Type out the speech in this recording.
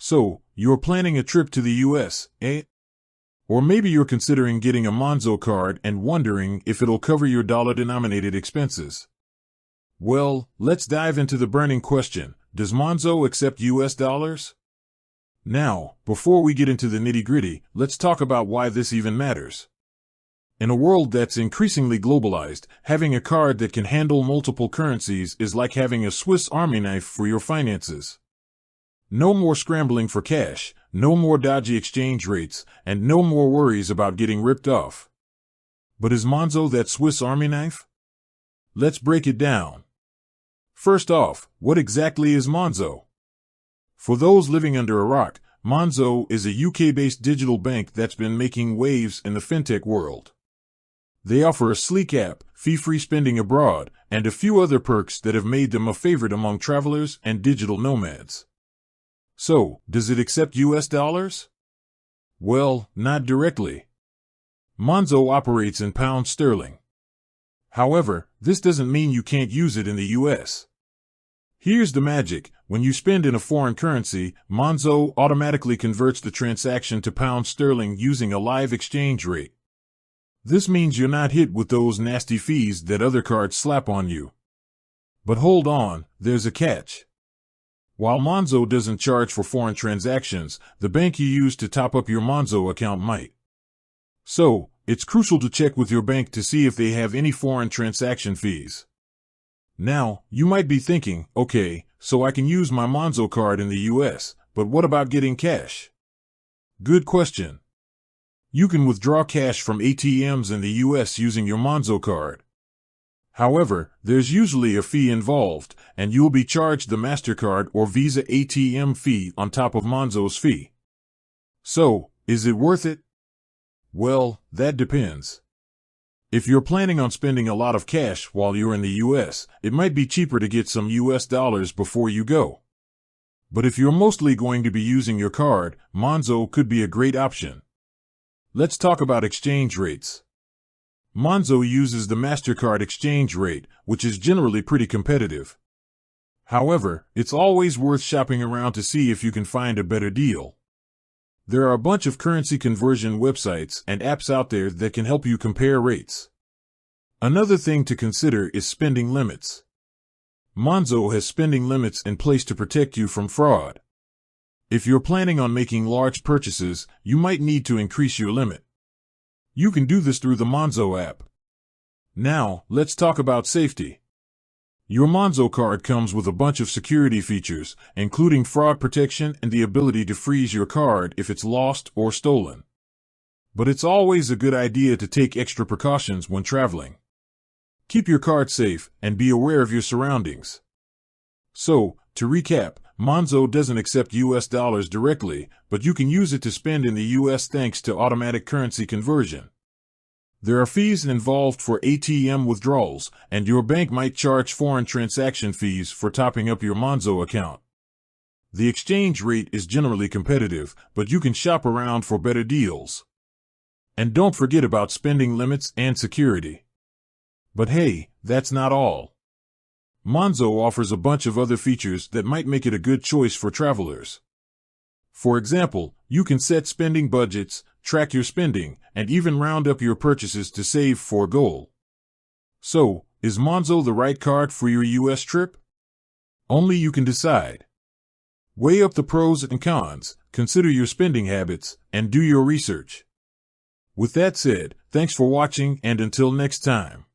So, you're planning a trip to the US, eh? Or maybe you're considering getting a Monzo card and wondering if it'll cover your dollar-denominated expenses. Well, let's dive into the burning question: does Monzo accept US dollars? Now, before we get into the nitty-gritty, let's talk about why this even matters. In a world that's increasingly globalized, having a card that can handle multiple currencies is like having a Swiss Army knife for your finances. No more scrambling for cash, no more dodgy exchange rates, and no more worries about getting ripped off. But is Monzo that Swiss Army knife? Let's break it down. First off, what exactly is Monzo? For those living under a rock, Monzo is a UK-based digital bank that's been making waves in the fintech world. They offer a sleek app, fee-free spending abroad, and a few other perks that have made them a favorite among travelers and digital nomads. So, does it accept US dollars? Well, not directly. Monzo operates in pound sterling. However, this doesn't mean you can't use it in the US. Here's the magic: when you spend in a foreign currency, Monzo automatically converts the transaction to pound sterling using a live exchange rate. This means you're not hit with those nasty fees that other cards slap on you. But hold on, there's a catch. While Monzo doesn't charge for foreign transactions, the bank you use to top up your Monzo account might. So, it's crucial to check with your bank to see if they have any foreign transaction fees. Now, you might be thinking, okay, so I can use my Monzo card in the US, but what about getting cash? Good question. You can withdraw cash from ATMs in the US using your Monzo card. However, there's usually a fee involved, and you'll be charged the MasterCard or Visa ATM fee on top of Monzo's fee. So, is it worth it? Well, that depends. If you're planning on spending a lot of cash while you're in the US, it might be cheaper to get some US dollars before you go. But if you're mostly going to be using your card, Monzo could be a great option. Let's talk about exchange rates. Monzo uses the MasterCard exchange rate, which is generally pretty competitive. However, it's always worth shopping around to see if you can find a better deal. There are a bunch of currency conversion websites and apps out there that can help you compare rates. Another thing to consider is spending limits. Monzo has spending limits in place to protect you from fraud. If you're planning on making large purchases, you might need to increase your limit. You can do this through the Monzo app. Now, let's talk about safety. Your Monzo card comes with a bunch of security features, including fraud protection and the ability to freeze your card if it's lost or stolen. But it's always a good idea to take extra precautions when traveling. Keep your card safe and be aware of your surroundings. So, to recap, Monzo doesn't accept US dollars directly, but you can use it to spend in the US thanks to automatic currency conversion. There are fees involved for ATM withdrawals, and your bank might charge foreign transaction fees for topping up your Monzo account. The exchange rate is generally competitive, but you can shop around for better deals. And don't forget about spending limits and security. But hey, that's not all. Monzo offers a bunch of other features that might make it a good choice for travelers. For example, you can set spending budgets, track your spending, and even round up your purchases to save for a goal. So, is Monzo the right card for your US trip? Only you can decide. Weigh up the pros and cons, consider your spending habits, and do your research. With that said, thanks for watching, and until next time.